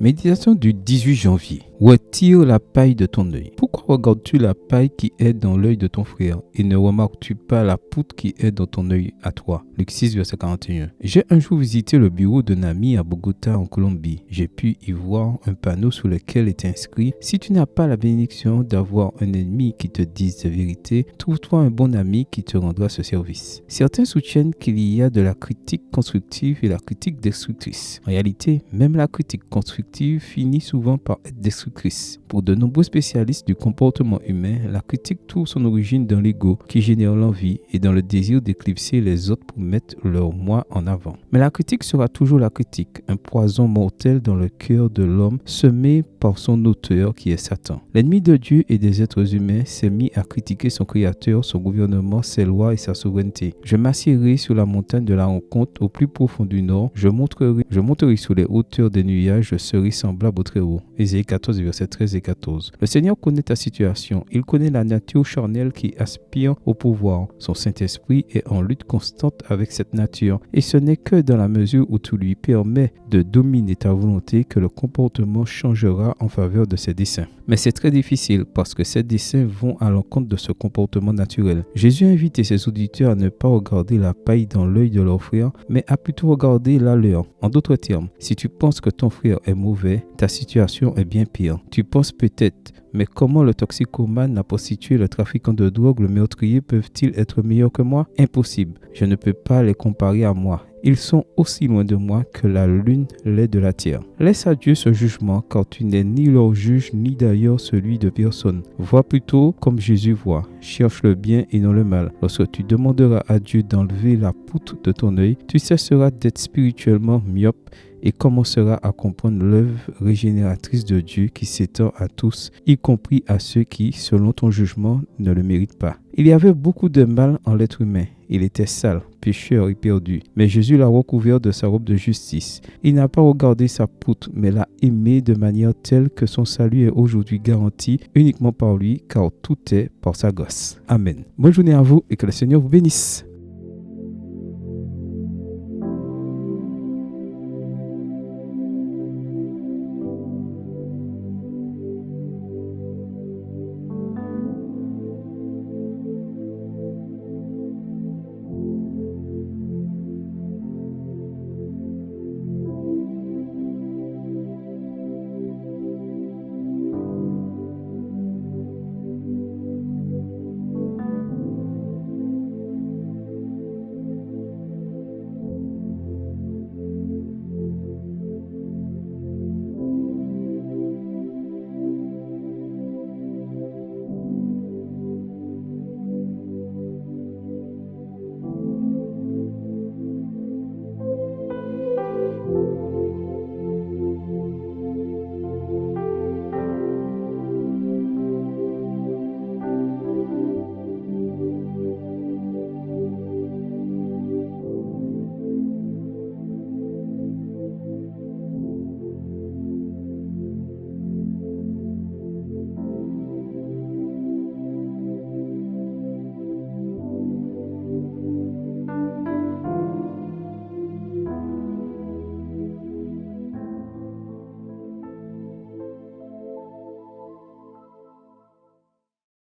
Méditation du 18 janvier. Retire la paille de ton œil. Pourquoi regardes-tu la paille qui est dans l'œil de ton frère et ne remarques-tu pas la poutre qui est dans ton œil à toi? Luc 6, verset 41. J'ai un jour visité le bureau d'un ami à Bogota, en Colombie. J'ai pu y voir un panneau sur lequel était inscrit: si tu n'as pas la bénédiction d'avoir un ennemi qui te dise la vérité, trouve-toi un bon ami qui te rendra ce service. Certains soutiennent qu'il y a de la critique constructive et la critique destructrice. En réalité, même la critique constructive finit souvent par être destructrice. Pour de nombreux spécialistes du comportement humain, la critique trouve son origine dans l'ego qui génère l'envie et dans le désir d'éclipser les autres pour mettre leur moi en avant. Mais la critique sera toujours la critique, un poison mortel dans le cœur de l'homme semé par son auteur qui est Satan. L'ennemi de Dieu et des êtres humains s'est mis à critiquer son créateur, son gouvernement, ses lois et sa souveraineté. Je m'assierai sur la montagne de la rencontre au plus profond du nord, je monterai sur les hauteurs des nuages, je serai semblable au Très-Haut. Ésaïe 14, versets 13 et 14. Le Seigneur connaît ta situation, il connaît la nature charnelle qui aspire au pouvoir. Son Saint-Esprit est en lutte constante avec cette nature et ce n'est que dans la mesure où tu lui permets de dominer ta volonté que le comportement changera en faveur de ses desseins. Mais c'est très difficile parce que ces desseins vont à l'encontre de ce comportement naturel. Jésus a invité ses auditeurs à ne pas regarder la paille dans l'œil de leur frère, mais à plutôt regarder la leur. En d'autres termes, si tu penses que ton frère est mauvais, ta situation est bien pire. Tu penses peut-être, mais comment le toxicomane, la prostituée, le trafiquant de drogue, le meurtrier peuvent-ils être meilleurs que moi? Impossible. Je ne peux pas les comparer à moi. Ils sont aussi loin de moi que la lune l'est de la terre. Laisse à Dieu ce jugement, car tu n'es ni leur juge, ni d'ailleurs celui de personne. Vois plutôt comme Jésus voit. Cherche le bien et non le mal. Lorsque tu demanderas à Dieu d'enlever la poutre de ton œil, tu cesseras d'être spirituellement myope et commenceras à comprendre l'œuvre régénératrice de Dieu qui s'étend à tous, y compris à ceux qui, selon ton jugement, ne le méritent pas. Il y avait beaucoup de mal en l'être humain. Il était sale, pécheur et perdu. Mais Jésus l'a recouvert de sa robe de justice. Il n'a pas regardé sa poutre, mais l'a aimé de manière telle que son salut est aujourd'hui garanti uniquement par lui, car tout est par sa grâce. Amen. Bonne journée à vous et que le Seigneur vous bénisse.